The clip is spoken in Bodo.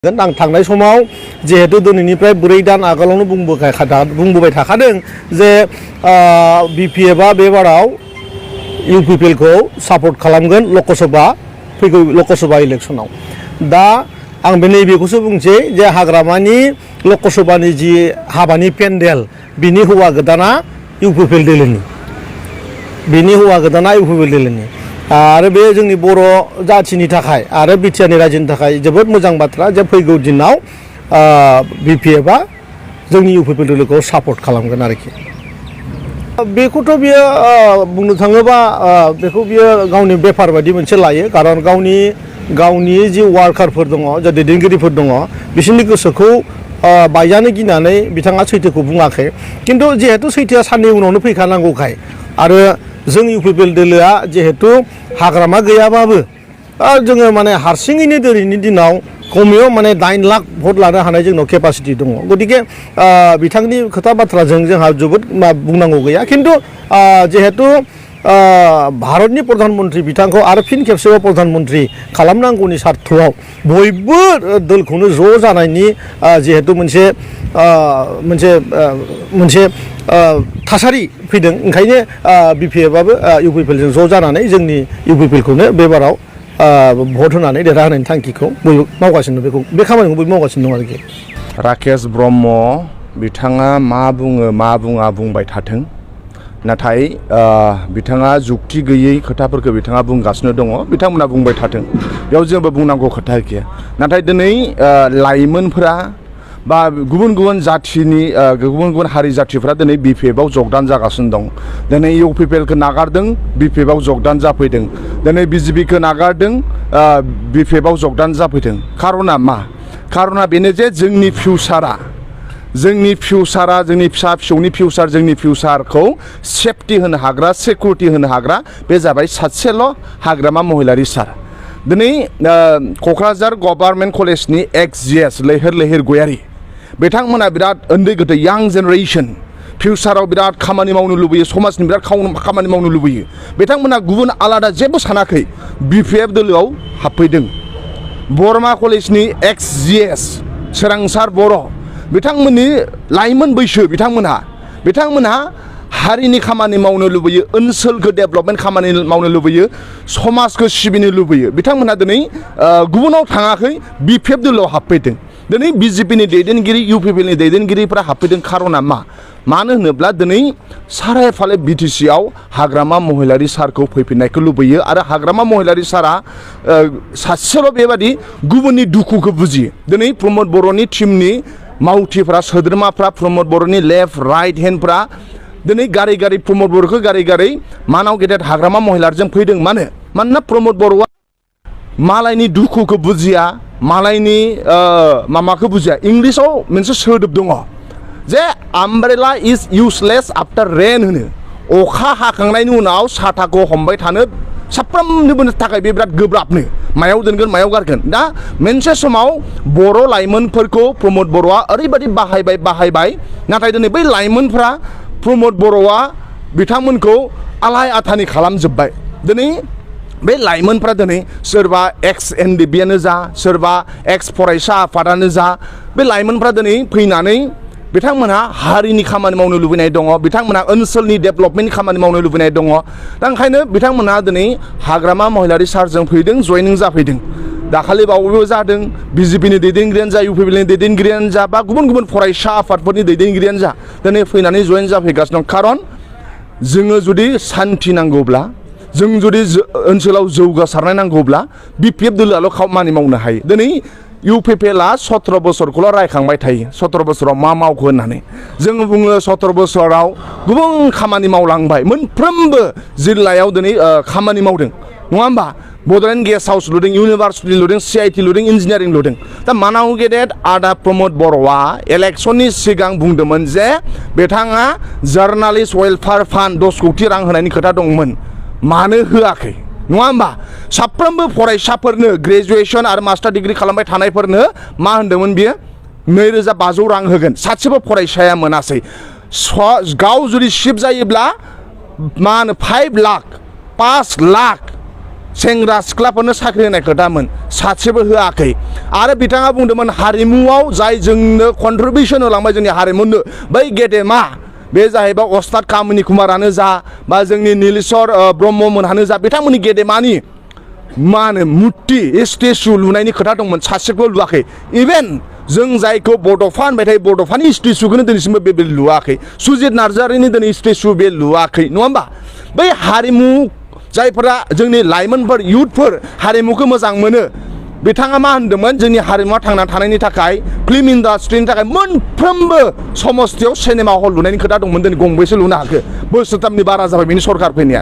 आं थांनाय समाव जिहेतु दिनैनिफ्राय 4 दान आगोलावनो बुंबोबाय थाखादों जे बिपिएफआ बे बाराव इउपिपिएल खौ सापर्ट खालामगोन फैगौ लकसभा इलेक्शनाव। दा आं नैबेखौसो बुंसै जे हाग्रामानि लकसभानि जि हाबानि पेन्डेल बिनि हौवा गोदाना इउपिपिएल दोलोनि आरो बे जोंनि बर' जाथिनि थाखाय आरो बिटिआरनि रायजोनि थाखाय जोबोद मोजां बाथ्रा जे फैगौ दिनाव बिपिएफआ जोंनि इउपिपिएल दोलोखौ सापर्ट खालामगोन आरोखि। बेखौथ' बियो बुंनो थाङोबा बेखौ बियो गावनि बेफार बायदि मोनसे लायो, खारन गावनि जि वार्कारफोर दङ, जा दैदेनगिरिफोर दङ, बिसोरनि गोसोखौ बायजानो गिनानै बिथाङा सैथोखौ बुङाखै। खिन्थु जिहेतु सैथोआ साननै उनावनो फैखानांगौखाय आरो जों इउपिपिएल दोलोआ जिहेतु हाग्रामा गैयाबाबो जोङो माने हारसिङैनो दिनैनि दिनाव खमैयाव 8 लाख भट लानो हानाय जोंनाव केपासिटि दङ। गतिके बिथांनि खोथा बाथ्राजों जोंहा जोबोद बुंनांगौ गैया। खिन्थु जिहेतु भारतनि प्रधानमन्त्री बिथांखौ आरो फिन खेबसेबाव प्रधानमन्त्री खालामनांगौनि सार्थआव बयबो दलखौनो ज' जानायनि जिहेतु मोनसे थासारि फैदों, ओंखायनो बिपिएफआबो इउपिपिएलजों ज' जानानै जोंनि इउपिपिएलखौनो बे बाराव भट होनानै देरहाहोनायनि थांखिखौ बयबो मावगासिनो दं। बे खामानिखौ बयबो मावगासिनो दं आरोखि। राकेश ब्रह्म बिथाङा मा बुङो मा बुङा बुंबाय थाथों, नाथाय बिथाङा जुक्ति गैयै खोथाफोरखौ बिथाङा बुंगासिनो दङ। बिथांमोना बुंबाय थाथों, बेयाव जेबो बुंनांगौ खोथा गैया। नाथाय दिनै लाइमोनफोरा बा गुबुन जाथिनि गुबुन हारि जाथिफ्रा दिनै बिपिएफआव जगदान जागासिनो दं। दिनै इउपिपिएलखौ नागारदों, बिपिएफआव जगदान जाफैदों। दिनै बिजेपिखौ नागारदों, बिपिएफआव जगदान जाफैदों। खारना मा? खारना बेनो जे जोंनि फिउचारा जोंनि फिसा फिसौनि फिउचार, जोंनि फिउचारखौ सेफटि होनो हाग्रा, सिकिउरिटि होनो हाग्रा बे जाबाय सासेल' हाग्रामा महिलारि सार। दिनै क'क्राझार गभर्नमेन्ट कलेजनि एक्स-जिएस लैहोर गयारि बिथांमोना बिराद उन्दै गथै यां जेनेरेसन फिउचाराव बिराद खामानि मावनो लुबैयो, समाजनि बिराद खामानि मावनो लुबैयो। बिथांमोना गुबुन आलादा जेबो सानाखै, बिपिएफ दोलोआव हाबफैदों। बरमा कलेजनि एक्स-जिएस सोरांसार बर' बिथांमोननि लाइमोन बैसो बिथांमोनहा हारिनि खामानि मावनो लुबैयो, ओनसोलखौ डेभेलपमेन्ट खामानि मावनो लुबैयो, समाजखौ सिबिनो लुबैयो। बिथांमोनहा दिनै गुबुनाव थाङाखै, बिपिएफ दोलोआव हाबफैदों। दिनै बिजेपिनि दैदेनगिरि, इउपिपिएलनि दैदेनगिरिफ्रा हाबफैदों। खारना मानो होनोब्ला दिनै सारायफाले बिटिसिआव हाग्रामा महिलारि सारखौ फैफिननायखौ लुबैयो आरो हाग्रामा महिलारि सारा सासेल' बेबादि गुबुननि दुखुखौ बुजियो। दिनै प्रमद बर'नि टिमनि मावथिफ्रा, सोद्रोमाफ्रा, प्रमद बर'नि लेफ्ट राइट हेन्डफ्रा दिनै गारि प्रमद बर'खौ गारि मानाव गेदेर हाग्रामा महिलारजों फैदों। मानोना प्रमद बर'आ मालायनि दुखुखौ बुजिया, मालायनि मामाखौ बुजिया। इंलिसाव मोनसे सोदोब दङ जे आमब्रेला इज इउजलेस आफ्टार रेन होनो। अखा हाखांनायनि उनाव साथाखौ हमबाय थानो साफ्रोमनिबो थाखाय बे बिराद गोब्राबनो, मायाव दोनगोन मायाव गारगोन। दा मोनसे समाव बर' लाइमोनफोरखौ प्रमद बर'आ ओरैबायदि बाहायबाय, नाथाय दिनै बै लाइमोनफ्रा प्रमद बर'आ बिथांमोनखौ आलाय आथानि खालामजोब्बाय। दिनै बे लाइमोनफ्रा दिनै सोरबा एक्स एनडिबिआनो जा, सोरबा एक्स फरायसा आफादानो जा, बे लाइमोनफ्रा दिनै फैनानै बिथांमोनहा हारिनि खामानि मावनो लुबैनाय दङ, बिथांमोनहा ओनसोलनि डेभेलपमेन्टनि खामानि मावनो लुबैनाय दङ। दा ओंखायनो बिथांमोनहा दिनै हाग्रामा महिलारि सारजों फैदों, जयनिं जाफैदों। दाखालि बावैबो जादों, बिजेपिनि दैदेनगिरियानो जा, इउपिपिएलनि दैदेनगिरियानो जा, बा गुबुन फरायसा आफादफोरनि दैदेनगिरियानो जा, दिनै फैनानै जयेन जाफैगासिनो दं। खारन जोङो जुदि सान्थि नांगौब्ला, जों जुदि ओनसोलाव जौगासारनाय नांगौब्ला बिपिएफ दोलोआल' खामानि मावनो हायो। दिनै इउपिपिएलआ 17 बोसोरखौल' रायखांबाय थायो, 17 बोसोराव मा मावखो होननानै। जोङो बुङो 17 बोसोराव गुबुन खामानि मावलांबाय, मोनफ्रोमबो जिल्लायाव दिनै खामानि मावदों, नङा होमबा? बड'लेण्ड गेस्ट हाउस लुदों, इउनिभार्सिटि लुदों, CIT लुदों, इन्जिनियारिं लुदों। दा मानाव गेदेर आदा प्रमद बर'आ इलेक्सननि सिगां बुंदोंमोन जे बिथाङा जार्नालिस्ट वेलफेयार फान्ड 10 कोटि रां होनायनि खोथा दंमोन। मानो होआखै, नङा होमबा? साफ्रोमबो फरायसाफोरनो, ग्रेजुवेसन आरो मास्टार डिग्री खालामबाय थानायफोरनो मा होनदोंमोन बियो? 2500 रां होगोन। सासेबो फरायसाया मोनासै। गाव जुदि शिफ्ट जायोब्ला मा होनो 5 लाख सेंग्रा सिख्लाफोरनो साख्रि होनाय खोथामोन सासेबो होआखै आरो बिथाङा बुंदोंमोन हारिमुआव जाय जोंनो कन्ट्रिबिउसन होलांबाय जोंनि हारिमुनो बै गेदेमा बे जाहैबाय अस्ताद कामिनी कुमारानो जा बा जोंनि नीलेश्वर ब्रह्ममोनहानो जा बिथांमोननि गेदेमानि मा होनो मुर्ति स्टेचु लुनायनि खोथा दंमोन सासेबो लुवाखै इभेन जों जायखौ बड'फा होनबाय थायो बड'फानि स्टेचुखौनो दिनैसिमबो बे लुवाखै सुजित नार्जारिनि दिनै स्टेचु बे लुवाखै नङा होमबा बै हारिमु जायफोरा जोंनि लाइमोनफोर इयुथफोर हारिमुखौ मोजां मोनो बिथाङा मा होनदोंमोन जोंनि हारिमुवा थांना थानायनि थाखाय फिल्म इन्डास्ट्रिनि थाखाय मोनफ्रोमबो समस्थियाव सिनेमा हल लुनायनि खोथा दंमोन दिनै गंबेसे लुनो हाखो बोसोरथामनि बारा जाबाय बिनि सरकार फैनाया